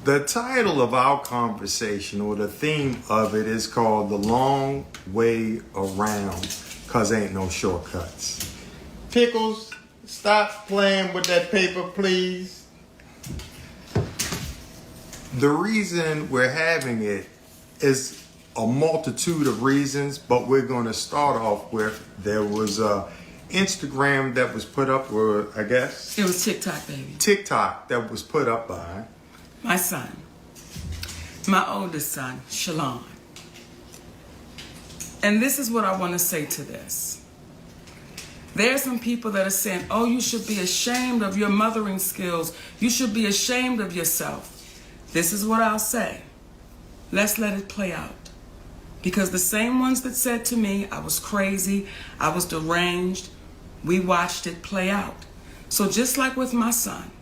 The title of our conversation, or the theme of it, is called The Long Way Around, cause ain't no shortcuts. Pickles, stop playing with that paper, please. The reason we're having it is a multitude of reasons, but we're going to start off with, there was a Instagram that was put up, or I guess it was TikTok, baby. TikTok that was put up by my son, my oldest son, Shalon. And this is what I want to say to this. There are some people that are saying, oh, you should be ashamed of your mothering skills. You should be ashamed of yourself. This is what I'll say. Let's let it play out. Because the same ones that said to me, I was crazy, I was deranged, we watched it play out. So just like with my son,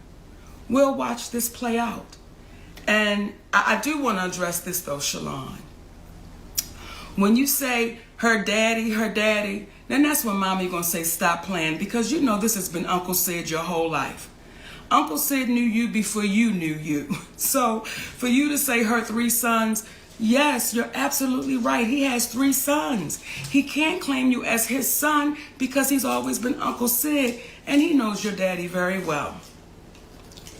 we'll watch this play out. And I do want to address this though, Shalon. When you say her daddy, then that's when mommy gonna say stop playing, because you know this has been Uncle Sid your whole life. Uncle Sid knew you before you knew you. So for you to say her 3 sons, yes, you're absolutely right. He has 3 sons. He can't claim you as his son because he's always been Uncle Sid, and he knows your daddy very well.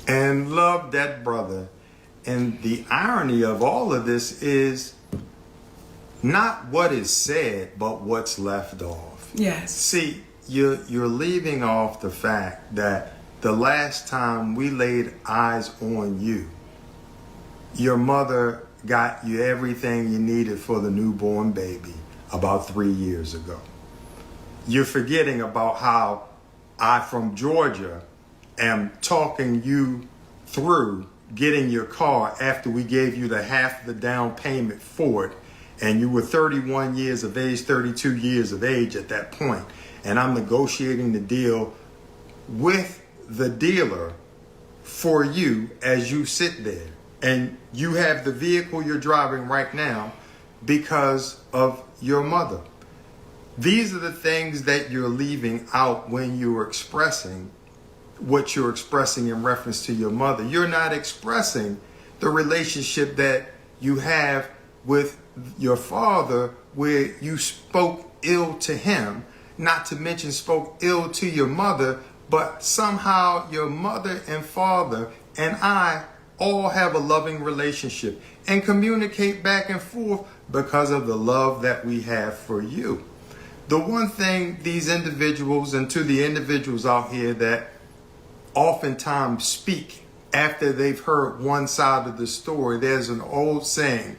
And love that brother. And the irony of all of this is not what is said, but what's left off. Yes. See, you're leaving off the fact that the last time we laid eyes on you, your mother got you everything you needed for the newborn baby about 3 years ago. You're forgetting about how I, from Georgia, am talking you through getting your car after we gave you the half of the down payment for it, and you were 31 years of age, 32 years of age at that point, and I'm negotiating the deal with the dealer for you as you sit there. And you have the vehicle you're driving right now because of your mother. These are the things that you're leaving out when you're expressing what you're expressing in reference to your mother. You're not expressing the relationship that you have with your father, where you spoke ill to him, not to mention spoke ill to your mother, but somehow your mother and father and I all have a loving relationship and communicate back and forth because of the love that we have for you. The one thing these individuals, and to the individuals out here that oftentimes speak after they've heard one side of the story, there's an old saying,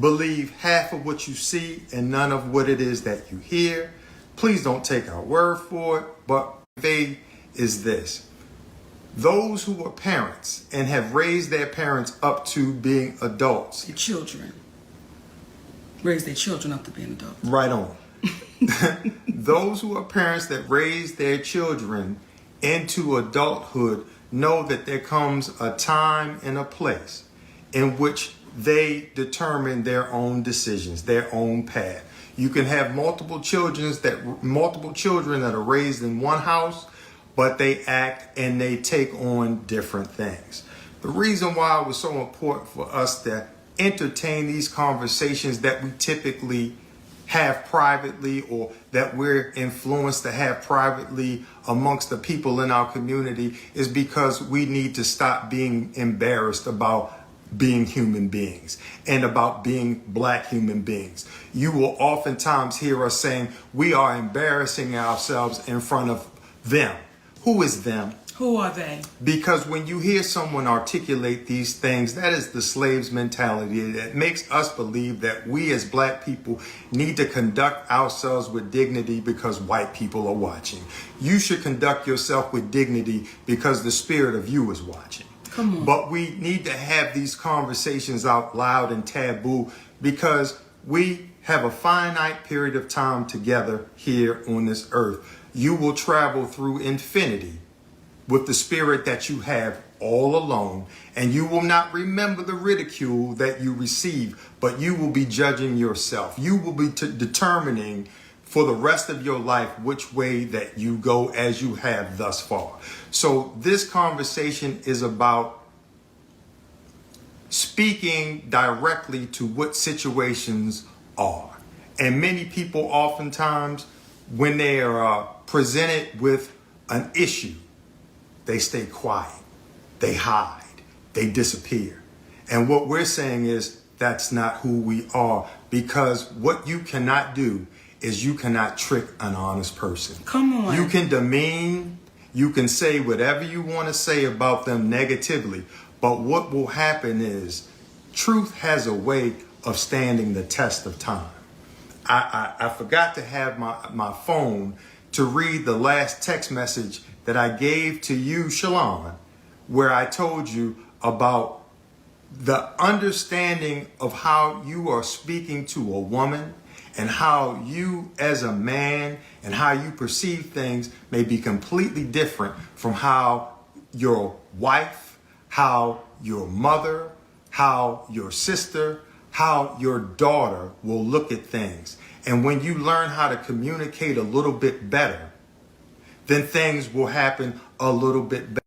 believe half of what you see and none of what it is that you hear. Please don't take our word for it, but faith is this. Those who are parents and have raised their parents up to being adults. Your children. Raise their children up to being adults. Right on. Those who are parents that raise their children into adulthood know that there comes a time and a place in which they determine their own decisions, their own path. You can have multiple children that are raised in one house, but they act and they take on different things. The reason why it was so important for us to entertain these conversations that we typically have privately, or that we're influenced to have privately amongst the people in our community, is because we need to stop being embarrassed about being human beings and about being black human beings. You will oftentimes hear us saying we are embarrassing ourselves in front of them. Who is them? Who are they? Because when you hear someone articulate these things, that is the slave's mentality. That makes us believe that we as black people need to conduct ourselves with dignity because white people are watching. You should conduct yourself with dignity because the spirit of you is watching. Come on. But we need to have these conversations out loud and taboo because we have a finite period of time together here on this earth. You will travel through infinity with the spirit that you have all alone, and you will not remember the ridicule that you receive, but you will be judging yourself. You will be determining for the rest of your life which way that you go as you have thus far. So this conversation is about speaking directly to what situations are. And many people oftentimes, when they are presented with an issue, they stay quiet, they hide, they disappear. And what we're saying is that's not who we are, because what you cannot do is you cannot trick an honest person. Come on. You can demean, you can say whatever you want to say about them negatively, but what will happen is truth has a way of standing the test of time. I forgot to have my phone to read the last text message that I gave to you, Shalon, where I told you about the understanding of how you are speaking to a woman and how you as a man and how you perceive things may be completely different from how your wife, how your mother, how your sister, how your daughter will look at things. And when you learn how to communicate a little bit better, then things will happen a little bit better.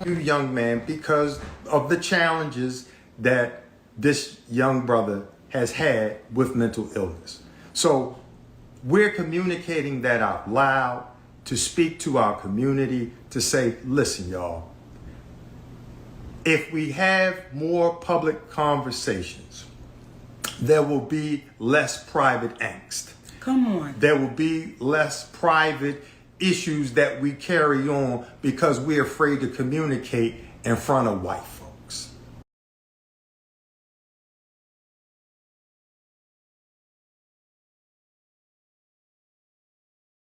You young man, because of the challenges that this young brother has had with mental illness. So we're communicating that out loud to speak to our community, to say, listen, y'all, if we have more public conversations, there will be less private angst. Come on. There will be less private issues that we carry on because we're afraid to communicate in front of wife.